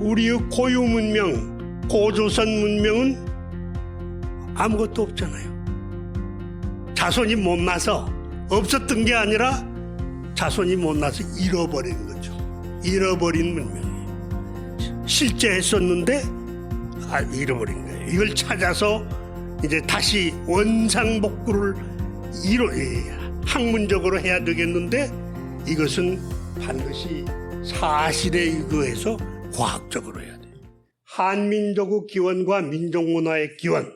우리의 고유 문명, 고조선 문명은 아무것도 없잖아요. 자손이 못나서 없었던 게 아니라 자손이 못나서 잃어버린 거죠. 잃어버린 문명이에요. 실제 했었는데 잃어버린 거예요. 이걸 찾아서 이제 다시 원상복구를 학문적으로 해야 되겠는데 이것은 반드시 사실에 의거해서 과학적으로 해야 돼요. 한민족의 기원과 민족문화의 기원,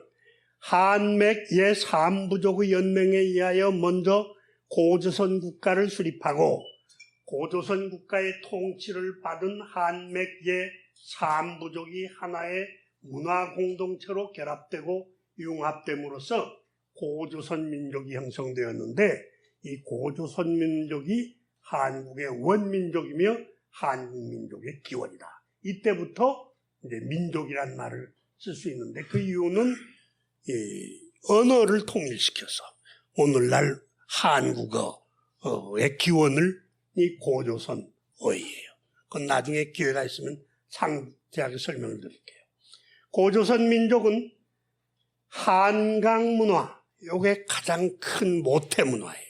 한맥 예3부족의 연맹에 의하여 먼저 고조선 국가를 수립하고 고조선 국가의 통치를 받은 한맥 예3부족이 하나의 문화 공동체로 결합되고 융합됨으로써 고조선 민족이 형성되었는데 이 고조선 민족이 한국의 원민족이며 한국 민족의 기원이다. 이때부터 이제 민족이란 말을 쓸 수 있는데 그 이유는 언어를 통일시켜서 오늘날 한국어의 기원을 이 고조선어이에요. 그건 나중에 기회가 있으면 상세하게 설명을 드릴게요. 고조선 민족은 한강 문화, 요게 가장 큰 모태 문화예요.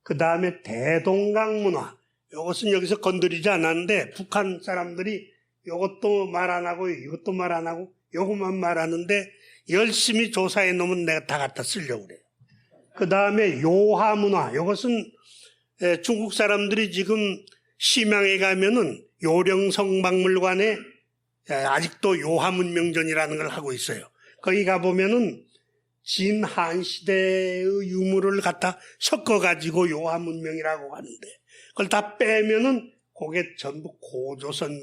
그 다음에 대동강 문화, 요것은 여기서 건드리지 않았는데 북한 사람들이 요것도 말 안 하고 이것도 말 안 하고 요것만 말하는데 열심히 조사해 놓으면 내가 다 갖다 쓰려고 그래요. 그 다음에 요하 문화, 요것은 중국 사람들이 지금 심양에 가면은 요령성박물관에 아직도 요하 문명전이라는 걸 하고 있어요. 거기 가보면은 진한 시대의 유물을 갖다 섞어가지고 요하 문명이라고 하는데 그걸 다 빼면은 그게 전부 고조선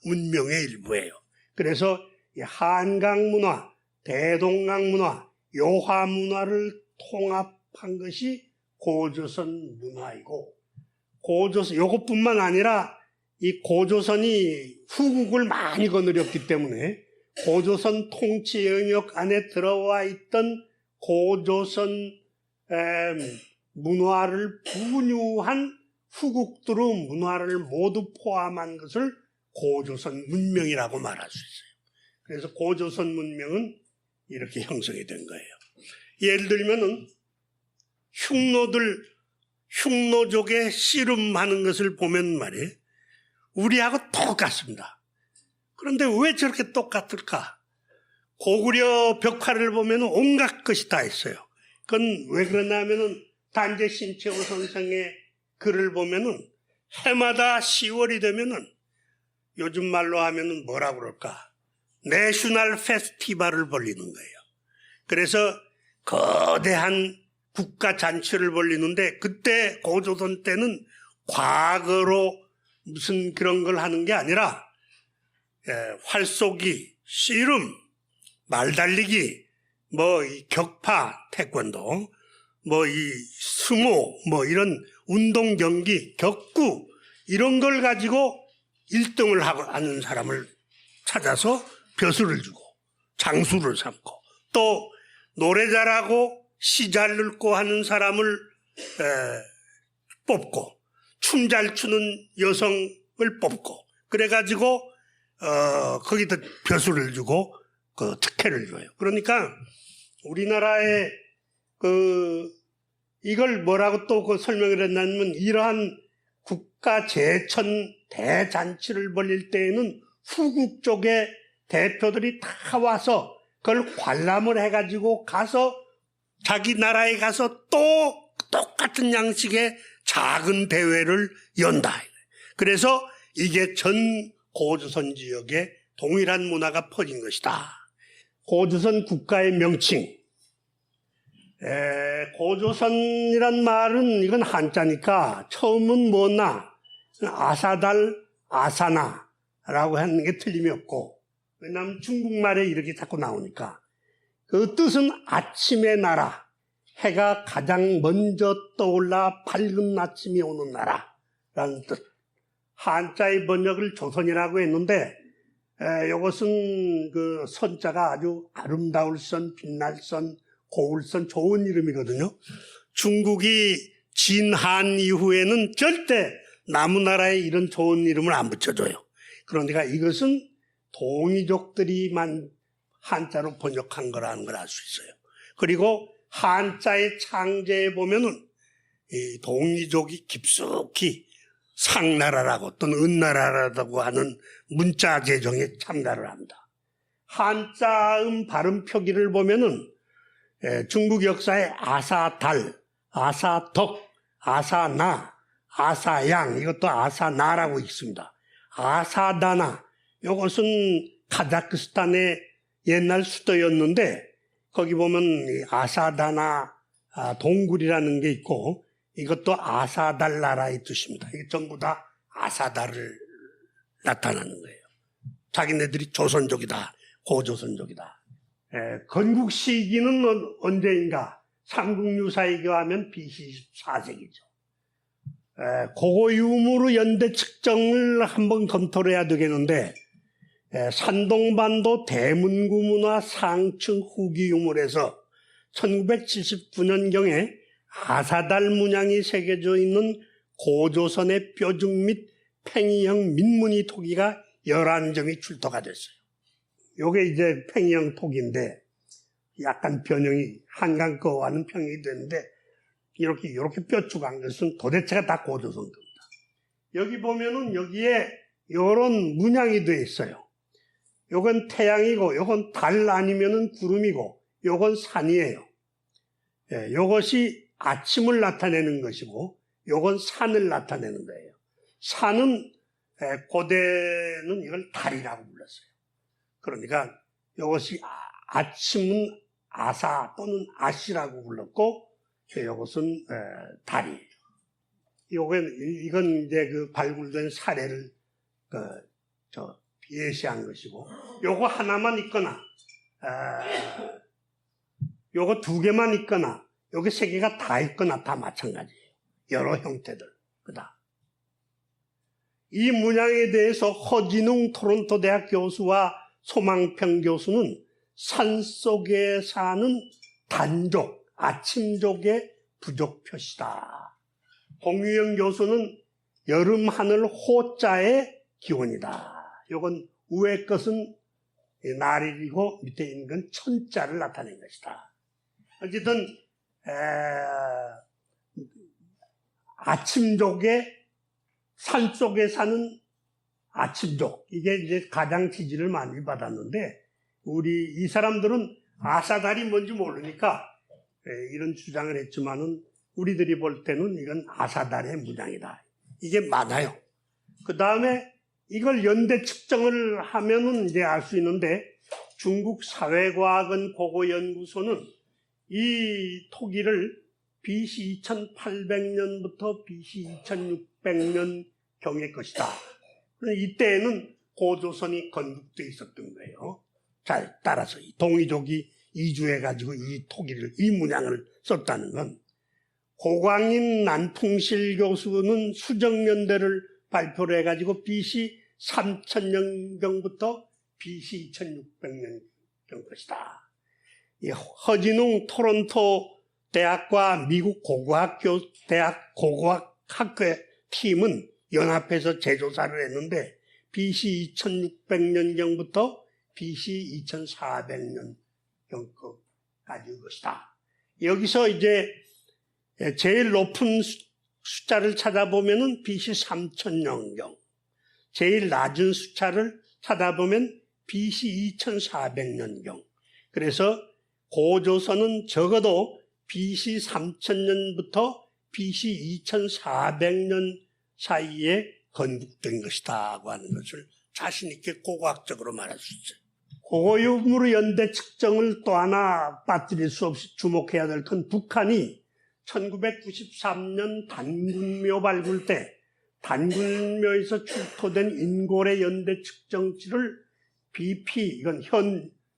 문명의 일부예요. 그래서 이 한강 문화, 대동강 문화, 요하 문화를 통합한 것이 고조선 문화이고 고조선, 요것뿐만 아니라 이 고조선이 후국을 많이 거느렸기 때문에 고조선 통치 영역 안에 들어와 있던 고조선 문화를 분유한 후국들의 문화를 모두 포함한 것을 고조선 문명이라고 말할 수 있어요. 그래서 고조선 문명은 이렇게 형성이 된 거예요. 예를 들면은 흉노족의 씨름하는 것을 보면 말이에요. 우리하고 똑같습니다. 그런데 왜 저렇게 똑같을까? 고구려 벽화를 보면 온갖 것이 다 있어요. 그건 왜 그러냐면은 단재 신채호 선생의 글을 보면은 해마다 10월이 되면은 요즘 말로 하면은 뭐라고 그럴까? 내셔널 페스티벌을 벌리는 거예요. 그래서 거대한 국가 잔치를 벌리는데 그때 고조선 때는 과거로 무슨 그런 걸 하는 게 아니라 활쏘기, 씨름, 말달리기, 이 격파, 태권도, 이 수모, 이런 운동 경기, 격구 이런 걸 가지고 1등을 하는 사람을 찾아서 벼슬을 주고 장수를 삼고 또 노래 잘하고 시 잘 늙고 하는 사람을 뽑고 춤 잘 추는 여성을 뽑고 그래가지고 거기다 벼슬을 주고 그 특혜를 줘요. 그러니까 우리나라에 이걸 뭐라고 또 설명을 했냐면 이러한 국가 제천 대잔치를 벌릴 때에는 후국 쪽의 대표들이 다 와서 그걸 관람을 해가지고 가서 자기 나라에 가서 또 똑같은 양식의 작은 대회를 연다. 그래서 이게 전 고조선 지역에 동일한 문화가 퍼진 것이다. 고조선 국가의 명칭. 고조선이란 말은 이건 한자니까 처음은 뭐나 아사달 아사나라고 하는 게 틀림이 없고 왜냐하면 중국말에 이렇게 자꾸 나오니까 그 뜻은 아침의 나라, 해가 가장 먼저 떠올라 밝은 아침이 오는 나라라는 뜻. 한자의 번역을 조선이라고 했는데 이것은 그 선자가 아주 아름다울 선, 빛날 선, 고울 선 좋은 이름이거든요. 중국이 진한 이후에는 절대 남의 나라에 이런 좋은 이름을 안 붙여줘요. 그러니까 이것은 동이족들이만 한자로 번역한 거라는 걸 알 수 있어요. 그리고 한자의 창제에 보면은 이 동이족이 깊숙이 상나라라고 또는 은나라라고 하는 문자 제정에 참가를 합니다. 한자음 발음 표기를 보면은 중국 역사에 아사달, 아사덕, 아사나, 아사양, 이것도 아사나라고 있습니다. 아사다나, 이것은 카자흐스탄의 옛날 수도였는데 거기 보면 아사다나 동굴이라는 게 있고 이것도 아사달 나라의 뜻입니다. 이게 전부 다 아사달을 나타나는 거예요. 자기네들이 조선족이다, 고조선족이다. 건국 시기는 언제인가? 삼국유사에 하면 BC 14세기죠. 그거 유무로 연대 측정을 한번 검토를 해야 되겠는데 산동반도 대문구 문화 상층 후기 유물에서 1979년경에 아사달 문양이 새겨져 있는 고조선의 뼈죽 및 팽이형 민무늬 토기가 11점이 출토가 됐어요. 요게 이제 팽이형 토기인데 약간 변형이 한강 거와는 평형이 되는데 이렇게 뼈죽한 것은 도대체가 다 고조선 겁니다. 여기 보면은 여기에 요런 문양이 되어 있어요. 요건 태양이고 요건 달 아니면은 구름이고 요건 산이에요. 요것이 아침을 나타내는 것이고 요건 산을 나타내는 거예요. 산은 고대는 이걸 달이라고 불렀어요. 그러니까 이것이 아침은 아사 또는 아시라고 불렀고 이것은 달이에요. 이건 이제 그 발굴된 사례를 예시한 것이고 요거 하나만 있거나 요거 두 개만 있거나 여기 세 개가 다 있거나 다 마찬가지예요. 여러 형태들. 그다. 이 문양에 대해서 허진웅 토론토 대학 교수와 소망평 교수는 산속에 사는 단족, 아침족의 부족 표시다. 홍유영 교수는 여름 하늘 호자의 기원이다. 이건 위에 것은 날이고 밑에 있는 건 천자를 나타낸 것이다. 어쨌든 아침족의 산속에 사는 아침족, 이게 이제 가장 지지를 많이 받았는데 이 사람들은 아사달이 뭔지 모르니까 이런 주장을 했지만은 우리들이 볼 때는 이건 아사달의 문양이다. 이게 맞아요. 그 다음에 이걸 연대 측정을 하면은 이제 알 수 있는데 중국 사회과학원 고고연구소는 이 토기를 BC 2800년부터 BC 2600년 경의 것이다. 이때에는 고조선이 건국되어 있었던 거예요. 자, 따라서 동이족이 이주해가지고 이 문양을 썼다는 건 고광인 난풍실 교수는 수정연대를 발표를 해가지고 BC 3000년경부터 BC 2600년경 것이다. 이 허진웅 토론토 대학과 미국 대학 고고학학교의 팀은 연합해서 재조사를 했는데 BC 2600년경부터 BC 2400년경까지의 것이다. 여기서 이제 제일 높은 숫자를 찾아보면은 BC 3000년경, 제일 낮은 숫자를 찾아보면 BC 2400년경. 그래서 고조선은 적어도 BC 3000년부터 BC 2400년 사이에 건국된 것이다고 하는 것을 자신 있게 고고학적으로 말할 수 있어요. 고고유무로 연대 측정을 또 하나 빠뜨릴 수 없이 주목해야 될 건 북한이 1993년 단군묘 발굴 때 단군묘에서 출토된 인골의 연대 측정치를 BP, 이건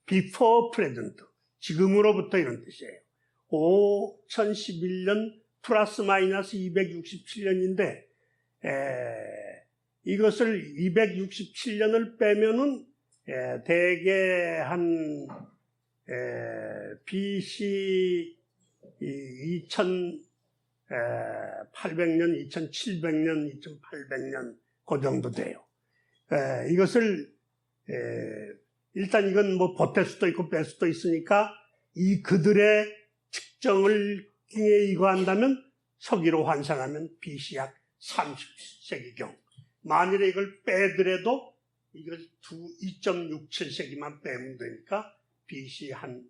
before present, 지금으로부터 이런 뜻이에요. 5011년 플러스 마이너스 267년인데 이것을 267년을 빼면은 대개 한 BC 2800년, 2700년, 2800년 그 정도 돼요. 이것을 일단 이건 뭐 보탤 수도 있고 뺄 수도 있으니까 이 그들의 측정을 이거한다면 서기로 환산하면 BC 약 30세기경. 만일에 이걸 빼더라도 이걸 2.67세기만 빼면 되니까 BC 한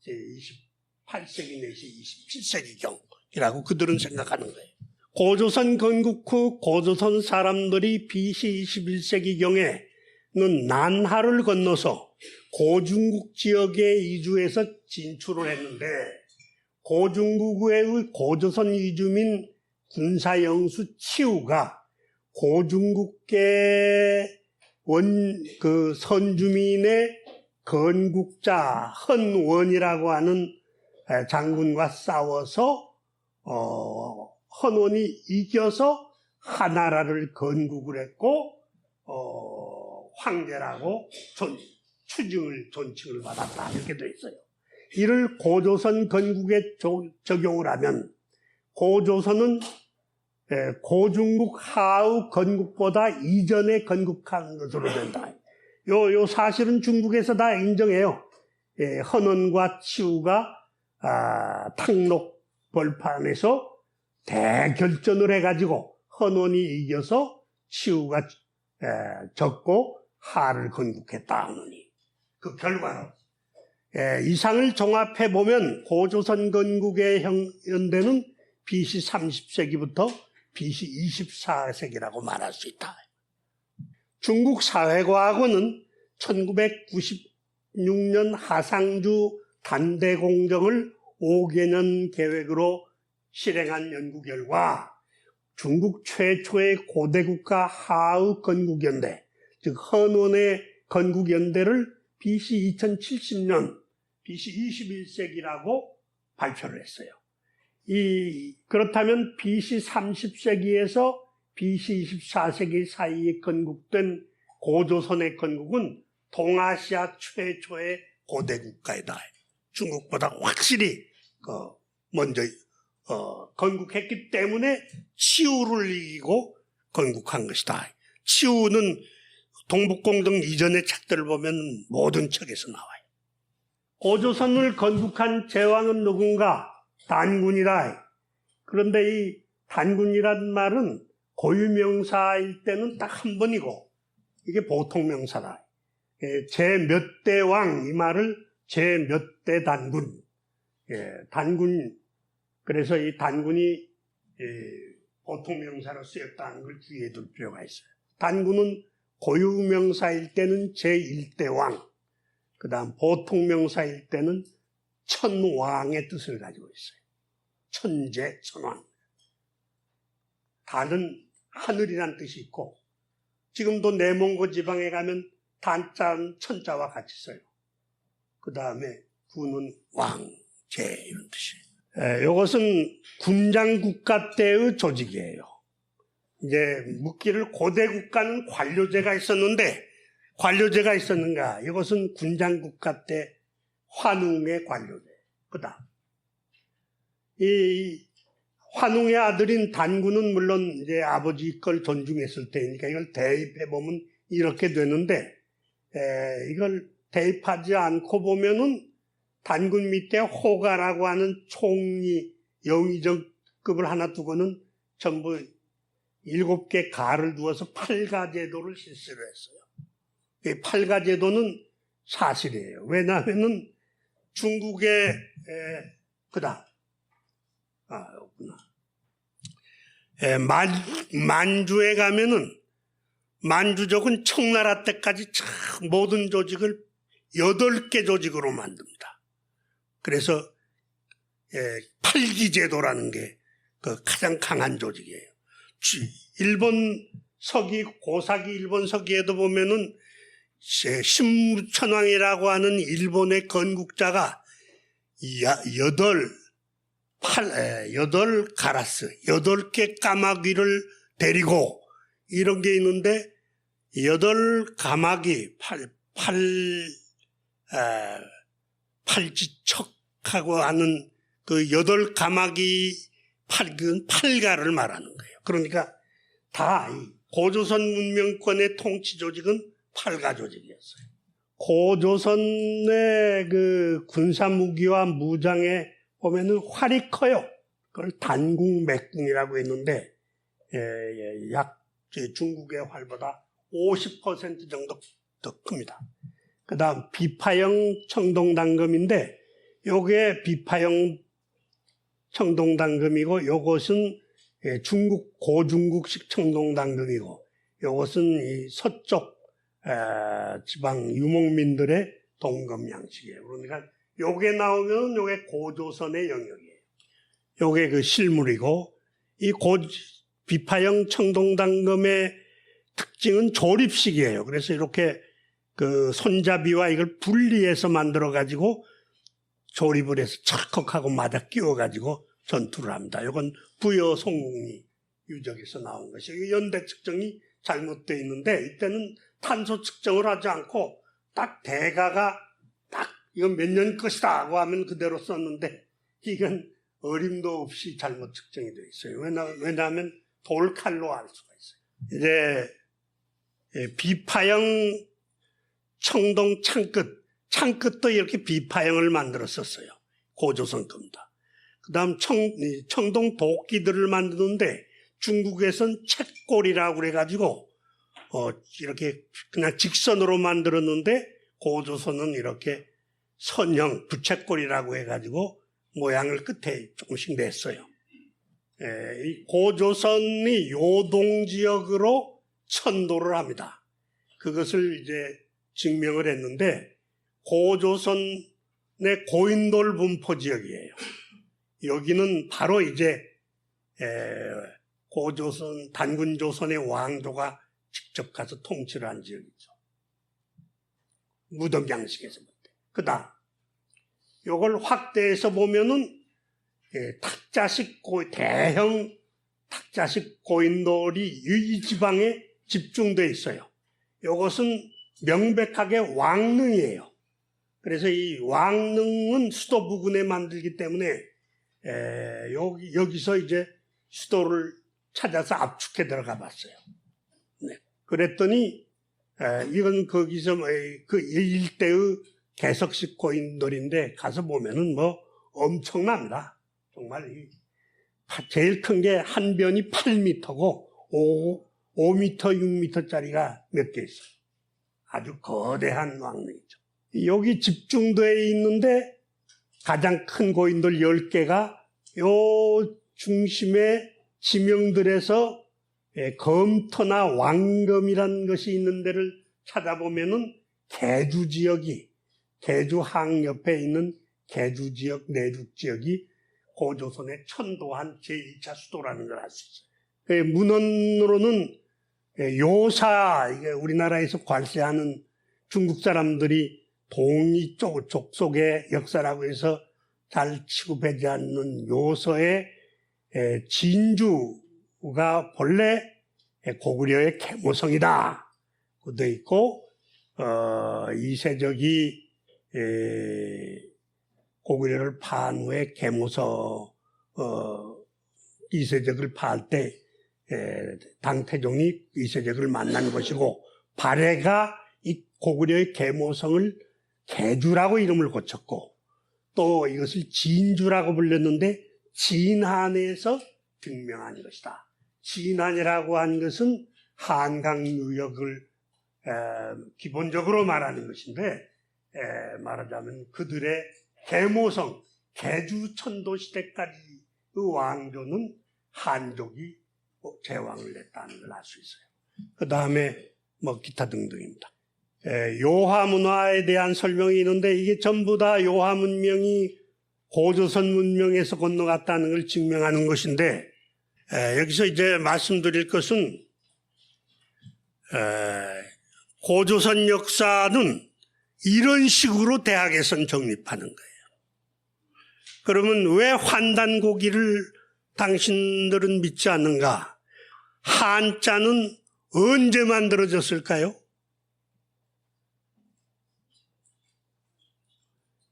28세기 내지 27세기경이라고 그들은 생각하는 거예요. 고조선 건국 후 고조선 사람들이 BC 21세기경에는 난하를 건너서 고중국 지역에 이주해서 진출을 했는데 고중국의 고조선 이주민 군사영수 치우가 고중국계 선주민의 건국자 헌원이라고 하는 장군과 싸워서 헌원이 이겨서 하나라를 건국을 했고 황제라고 존칭을 받았다 이렇게 되어 있어요. 이를 고조선 건국에 적용을 하면 고조선은 고중국 하의 건국보다 이전에 건국한 것으로 된다. 요 사실은 중국에서 다 인정해요. 헌원과 치우가 탕록 벌판에서 대결전을 해가지고 헌원이 이겨서 치우가 졌고 하를 건국했다 하느니 그 결과로 이상을 종합해 보면 고조선 건국의 연대는 BC 30세기부터 BC 24세기라고 말할 수 있다. 중국 사회과학원은 1996년 하상주 단대공정을 5개년 계획으로 실행한 연구 결과 중국 최초의 고대국가 하의 건국연대, 즉 헌원의 건국연대를 BC 2070년, BC 21세기라고 발표를 했어요. 그렇다면 BC 30세기에서 BC 24세기 사이에 건국된 고조선의 건국은 동아시아 최초의 고대국가이다. 중국보다 확실히 먼저 건국했기 때문에 치우를 이기고 건국한 것이다. 치우는 동북공정 이전의 책들을 보면 모든 책에서 나와요. 고조선을 건국한 제왕은 누군가? 단군이다. 그런데 이 단군이란 말은 고유명사일 때는 딱 한 번이고 이게 보통명사다. 제 몇 대 왕 이 말을 제 몇 대 단군. 단군. 그래서 이 단군이 보통명사로 쓰였다는 걸 주의해 둘 필요가 있어요. 단군은 고유명사일 때는 제1대 왕. 그 다음 보통명사일 때는 천왕의 뜻을 가지고 있어요. 천재, 천왕. 달은 하늘이란 뜻이 있고 지금도 내몽고 지방에 가면 단자는 천자와 같이 써요. 그 다음에 군은 왕제 이런 뜻이에요. 이것은 군장국가 때의 조직이에요. 이제 묻기를 고대국가는 관료제가 있었는데 관료제가 있었는가? 이것은 군장국가 때 환웅의 관료제. 그다음 이 환웅의 아들인 단군은 물론 이제 아버지 걸 존중했을 테니까 이걸 대입해 보면 이렇게 되는데 이걸 대입하지 않고 보면은 단군 밑에 호가라고 하는 총리 영의정급을 하나 두고는 전부 7개 가를 두어서 팔가제도를 실시를 했어요. 이 팔가제도는 사실이에요. 왜냐하면은 중국의 그다음 만주에 가면은 만주족은 청나라 때까지 모든 조직을 8개 조직으로 만듭니다. 그래서 팔기제도라는 게 그 가장 강한 조직이에요. 일본 서기, 고사기 일본 서기에도 보면은 신무천왕이라고 하는 일본의 건국자가 8개 까마귀를 데리고 이런 게 있는데 8까마귀 팔지척하고 하는 그 8까마귀 팔가를 말하는 거예요. 그러니까 다 고조선 문명권의 통치 조직은 팔가 조직이었어요. 고조선의 그 군사무기와 무장에 보면은 활이 커요. 그걸 단궁맥궁이라고 했는데, 약 중국의 활보다 50% 정도 더 큽니다. 그 다음 비파형 청동단검인데, 요게 비파형 청동단검이고, 요것은 중국, 고중국식 청동단검이고, 요것은 이 서쪽 지방 유목민들의 동검 양식이에요. 그러니까 요게 나오면 요게 고조선의 영역이에요. 요게 그 실물이고, 이 비파형 청동단검의 특징은 조립식이에요. 그래서 이렇게 그 손잡이와 이걸 분리해서 만들어가지고 조립을 해서 찰컥하고 맞아 끼워가지고 전투를 합니다. 이건 부여 송궁리 유적에서 나온 것이에요. 연대 측정이 잘못되어 있는데 이때는 탄소 측정을 하지 않고 딱 대가가 딱 이건 몇 년 것이다 하고 하면 그대로 썼는데 이건 어림도 없이 잘못 측정이 되어 있어요. 왜냐하면 돌칼로 알 수가 있어요. 이제 비파형 청동 창끝도 이렇게 비파형을 만들었었어요. 고조선 겁니다. 그 다음 청동 도끼들을 만드는데 중국에선 책골이라고 그래가지고 이렇게 그냥 직선으로 만들었는데 고조선은 이렇게 선형 부채골이라고 해가지고 모양을 끝에 조금씩 냈어요. 이 고조선이 요동지역으로 천도를 합니다. 그것을 이제 증명을 했는데 고조선의 고인돌 분포 지역이에요. 여기는 바로 이제 고조선 단군조선의 왕조가 직접 가서 통치를 한 지역이죠. 무덤 양식에서 볼 때. 그 다음 이걸 확대해서 보면은 대형 탁자식 고인돌이 이 지방에 집중되어 있어요. 이것은 명백하게 왕릉이에요. 그래서 이 왕릉은 수도 부근에 만들기 때문에 여기서 이제 수도를 찾아서 압축해 들어가 봤어요. 네. 그랬더니 이건 거기서 그 일대의 개석식 고인돌인데 가서 보면은 뭐 엄청납니다. 정말 제일 큰 게 한 변이 8m고 5m, 6m짜리가 몇 개 있어요. 아주 거대한 왕릉이죠. 여기 집중되어 있는데 가장 큰 고인돌 10개가 요 중심의 지명들에서 검토나 왕검이라는 것이 있는 데를 찾아보면은 계주 지역이, 계주항 옆에 있는 계주 지역, 내륙 지역이 고조선의 천도한 제2차 수도라는 걸 알 수 있어요. 문헌으로는 요사, 이게 우리나라에서 관세하는 중국 사람들이 동이 족속의 역사라고 해서 잘 취급하지 않는 요서의 진주가 본래 고구려의 계모성이다. 그도 있고, 이세적이 고구려를 파한 후에 계모서 이세적을 파할 때 당태종이 이세적을 만난 것이고, 발해가 이 고구려의 계모성을 계주라고 이름을 고쳤고, 또 이것을 진주라고 불렸는데 진한에서 등명한 것이다. 진한이라고 한 것은 한강 유역을 기본적으로 말하는 것인데, 말하자면 그들의 계모성, 계주 천도 시대까지의 왕조는 한족이 제왕을 냈다는 걸 알 수 있어요. 그 다음에 뭐 기타 등등입니다. 요하 문화에 대한 설명이 있는데 이게 전부 다 요하 문명이 고조선 문명에서 건너갔다는 걸 증명하는 것인데, 여기서 이제 말씀드릴 것은 고조선 역사는 이런 식으로 대학에선 정립하는 거예요. 그러면 왜 환단고기를 당신들은 믿지 않는가? 한자는 언제 만들어졌을까요?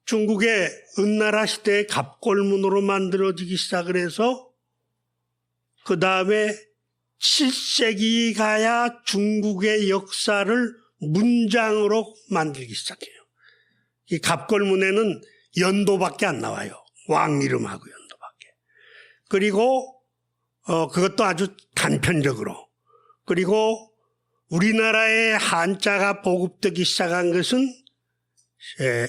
중국의 은나라 시대의 갑골문으로 만들어지기 시작을 해서 그 다음에 7세기 가야 중국의 역사를 문장으로 만들기 시작해요. 이 갑골문에는 연도밖에 안 나와요. 왕 이름하고 연도밖에. 그리고 그것도 아주 단편적으로. 그리고 우리나라의 한자가 보급되기 시작한 것은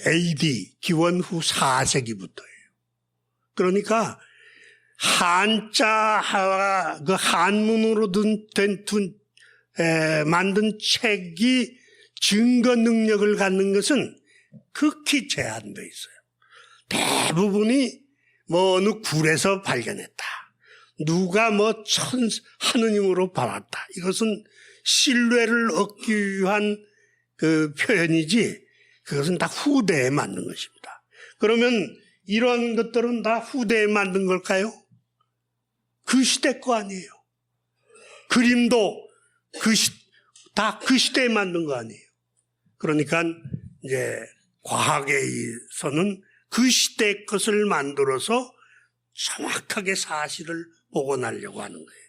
AD 기원 후 4세기부터예요. 그러니까 한자와 그 한문으로 만든 책이 증거 능력을 갖는 것은 극히 제한되어 있어요. 대부분이 뭐 어느 굴에서 발견했다. 누가 뭐 하느님으로 받았다. 이것은 신뢰를 얻기 위한 그 표현이지 그것은 다 후대에 만든 것입니다. 그러면 이런 것들은 다 후대에 만든 걸까요? 그 시대 거 아니에요. 그림도 다 그 시대에 만든 거 아니에요. 그러니까 이제 과학에서는 그 시대 것을 만들어서 정확하게 사실을 복원하려고 하는 거예요.